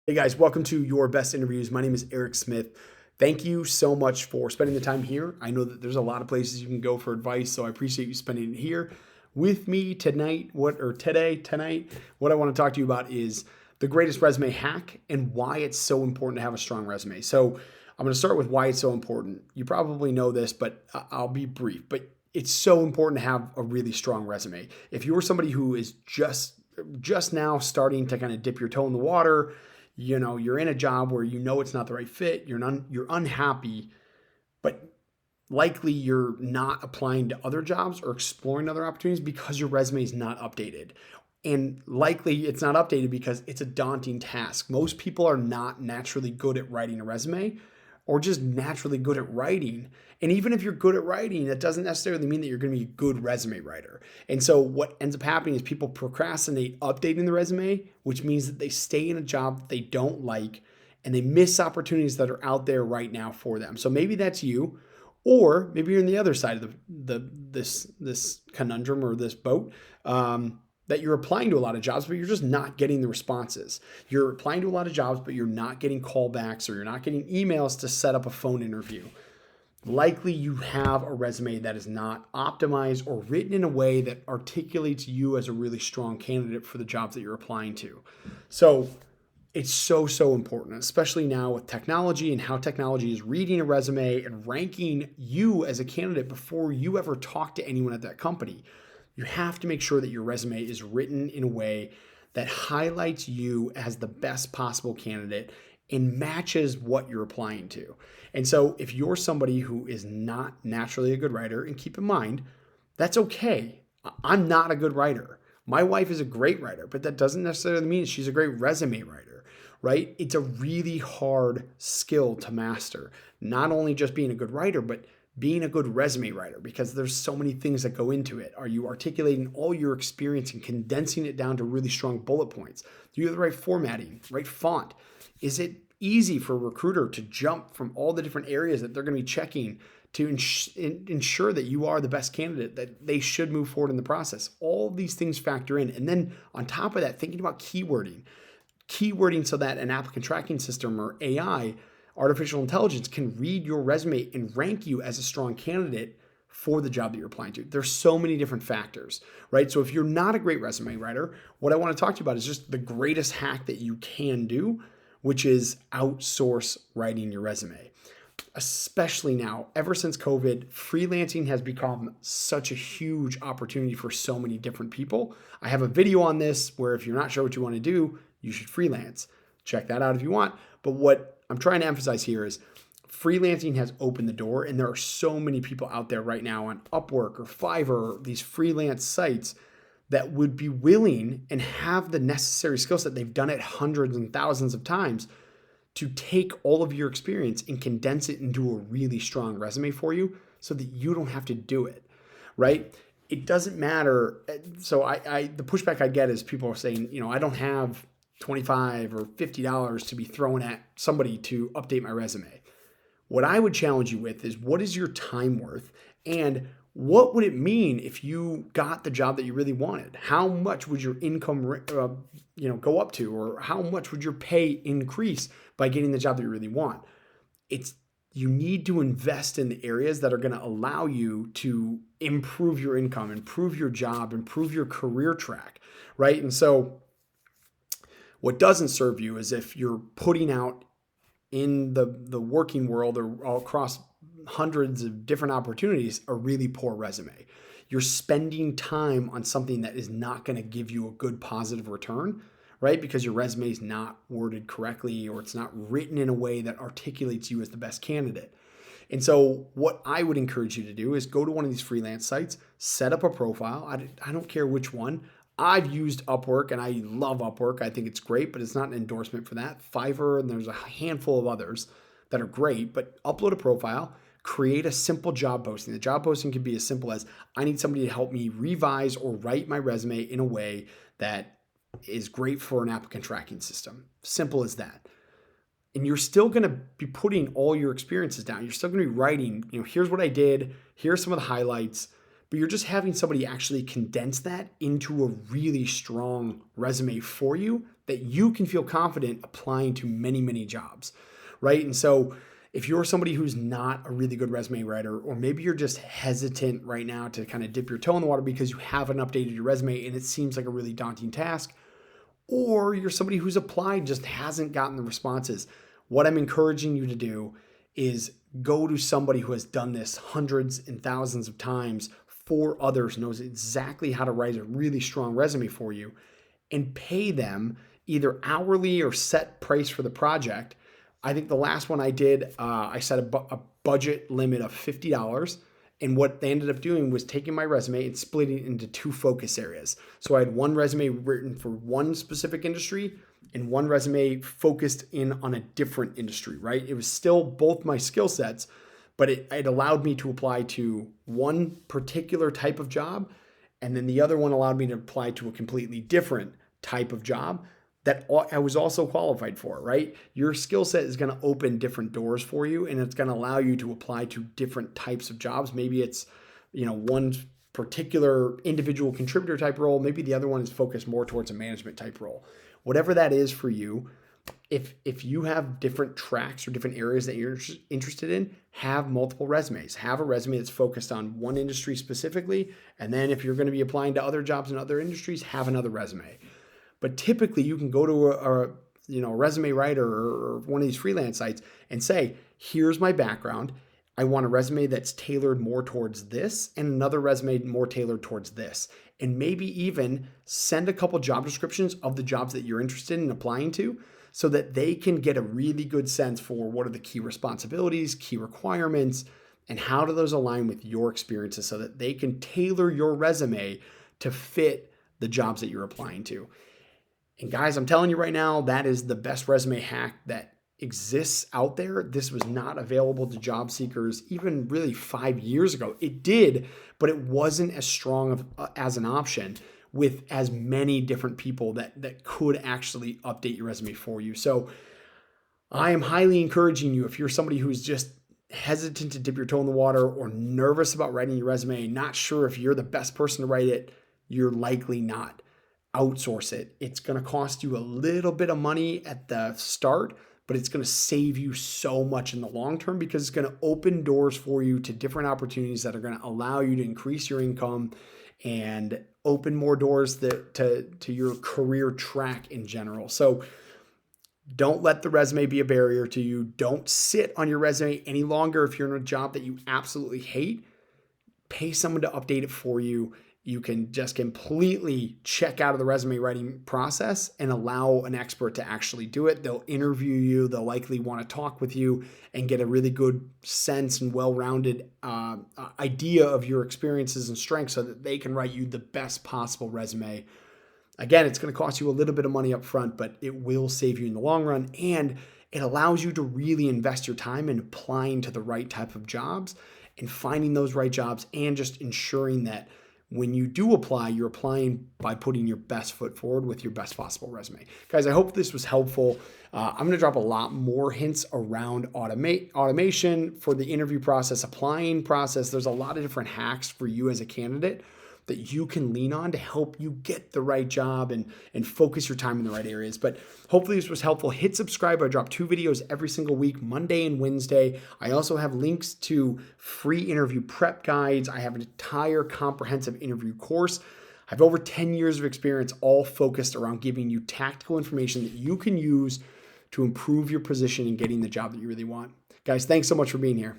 Hey guys, welcome to Your Best Interviews. My name is Eric Smith. Thank you so much for spending the time here. I know that there's a lot of places you can go for advice, so I appreciate you spending it here with me tonight. Tonight, what I want to talk to you about is the greatest resume hack and why it's so important to have a strong resume. So, I'm going to start with why it's so important. You probably know this, but I'll be brief. But it's so important to have a really strong resume. If you're somebody who is just now starting to kind of dip your toe in the water, you're in a job where it's not the right fit, you're unhappy, but likely you're not applying to other jobs or exploring other opportunities because your resume is not updated. And likely it's not updated because it's a daunting task. Most people are not naturally good at writing a resume or just naturally good at writing. And even if you're good at writing, that doesn't necessarily mean that you're going to be a good resume writer. And so what ends up happening is people procrastinate updating the resume, which means that they stay in a job that they don't like and they miss opportunities that are out there right now for them. So maybe that's you, or maybe you're on the other side of this conundrum or this boat. That you're applying to a lot of jobs, but you're just not getting the responses. You're applying to a lot of jobs, but you're not getting callbacks or you're not getting emails to set up a phone interview. Likely you have a resume that is not optimized or written in a way that articulates you as a really strong candidate for the jobs that you're applying to. So it's so important, especially now with technology and how technology is reading a resume and ranking you as a candidate before you ever talk to anyone at that company. You have to make sure that your resume is written in a way that highlights you as the best possible candidate and matches what you're applying to. And so if you're somebody who is not naturally a good writer, and keep in mind, that's okay. I'm not a good writer. My wife is a great writer, but that doesn't necessarily mean she's a great resume writer, right? It's a really hard skill to master. Not only just being a good writer, but being a good resume writer, because there's so many things that go into it. Are you articulating all your experience and condensing it down to really strong bullet points? Do you have the right formatting, right font? Is it easy for a recruiter to jump from all the different areas that they're going to be checking to ensure that you are the best candidate that they should move forward in the process? All of these things factor in. And then on top of that, thinking about keywording so that an applicant tracking system or AI, artificial intelligence, can read your resume and rank you as a strong candidate for the job that you're applying to. There's so many different factors, right? So if you're not a great resume writer, what I want to talk to you about is just the greatest hack that you can do, which is outsource writing your resume. Especially now, ever since COVID, freelancing has become such a huge opportunity for so many different people. I have a video on this where if you're not sure what you want to do, you should freelance. Check that out if you want. But what I'm trying to emphasize here is freelancing has opened the door, and there are so many people out there right now on Upwork or Fiverr, or these freelance sites that would be willing and have the necessary skill set. They've done it hundreds and thousands of times to take all of your experience and condense it into a really strong resume for you so that you don't have to do it, right? It doesn't matter. So the pushback I get is people are saying, I don't have $25 or $50 to be thrown at somebody to update my resume. What I would challenge you with is, what is your time worth? And what would it mean if you got the job that you really wanted? How much would your income go up to, or how much would your pay increase by getting the job that you really want? You need to invest in the areas that are going to allow you to improve your income, improve your job, improve your career track, right? And so what doesn't serve you is if you're putting out in the working world or all across hundreds of different opportunities a really poor resume. You're spending time on something that is not going to give you a good positive return, right? Because your resume is not worded correctly, or it's not written in a way that articulates you as the best candidate. And so what I would encourage you to do is go to one of these freelance sites, set up a profile. I don't care which one. I've used Upwork and I love Upwork. I think it's great, but it's not an endorsement for that. Fiverr, and there's a handful of others that are great, but upload a profile, create a simple job posting. The job posting can be as simple as, I need somebody to help me revise or write my resume in a way that is great for an applicant tracking system. Simple as that. And you're still going to be putting all your experiences down. You're still going to be writing, here's what I did, here's some of the highlights, but you're just having somebody actually condense that into a really strong resume for you that you can feel confident applying to many, many jobs, right? And so if you're somebody who's not a really good resume writer, or maybe you're just hesitant right now to kind of dip your toe in the water because you haven't updated your resume and it seems like a really daunting task, or you're somebody who's applied, just hasn't gotten the responses, what I'm encouraging you to do is go to somebody who has done this hundreds and thousands of times for others, knows exactly how to write a really strong resume for you, and pay them either hourly or set price for the project. I think the last one I did, I set a budget limit of $50. And what they ended up doing was taking my resume and splitting it into 2 focus areas. So I had one resume written for one specific industry and one resume focused in on a different industry, right? It was still both my skill sets, but it allowed me to apply to one particular type of job. And then the other one allowed me to apply to a completely different type of job that I was also qualified for, right? Your skill set is going to open different doors for you, and it's going to allow you to apply to different types of jobs. Maybe it's, one particular individual contributor type role. Maybe the other one is focused more towards a management type role. Whatever that is for you, if you have different tracks or different areas that you're interested in, have multiple resumes. Have a resume that's focused on one industry specifically, and then if you're going to be applying to other jobs in other industries, have another resume. But typically you can go to a resume writer or one of these freelance sites and say, here's my background. I want a resume that's tailored more towards this and another resume more tailored towards this. And maybe even send a couple job descriptions of the jobs that you're interested in applying to so that they can get a really good sense for what are the key responsibilities, key requirements, and how do those align with your experiences so that they can tailor your resume to fit the jobs that you're applying to. And guys, I'm telling you right now, that is the best resume hack that exists out there. This was not available to job seekers even really 5 years ago. It did, but it wasn't as strong as an option with as many different people that could actually update your resume for you. So I am highly encouraging you, if you're somebody who's just hesitant to dip your toe in the water or nervous about writing your resume, not sure if you're the best person to write it, you're likely not. Outsource it. It's going to cost you a little bit of money at the start, but it's going to save you so much in the long term because it's going to open doors for you to different opportunities that are going to allow you to increase your income and open more doors to your career track in general. So don't let the resume be a barrier to you. Don't sit on your resume any longer if you're in a job that you absolutely hate. Pay someone to update it for you. You can just completely check out of the resume writing process and allow an expert to actually do it. They'll interview you. They'll likely want to talk with you and get a really good sense and well-rounded idea of your experiences and strengths so that they can write you the best possible resume. Again, it's going to cost you a little bit of money up front, but it will save you in the long run. And it allows you to really invest your time in applying to the right type of jobs and finding those right jobs and just ensuring that when you do apply, you're applying by putting your best foot forward with your best possible resume. Guys, I hope this was helpful. I'm going to drop a lot more hints around automation for the interview process, applying process. There's a lot of different hacks for you as a candidate that you can lean on to help you get the right job and focus your time in the right areas. But hopefully this was helpful. Hit subscribe. I drop 2 videos every single week, Monday and Wednesday. I also have links to free interview prep guides. I have an entire comprehensive interview course. I have over 10 years of experience, all focused around giving you tactical information that you can use to improve your position and getting the job that you really want. Guys, thanks so much for being here.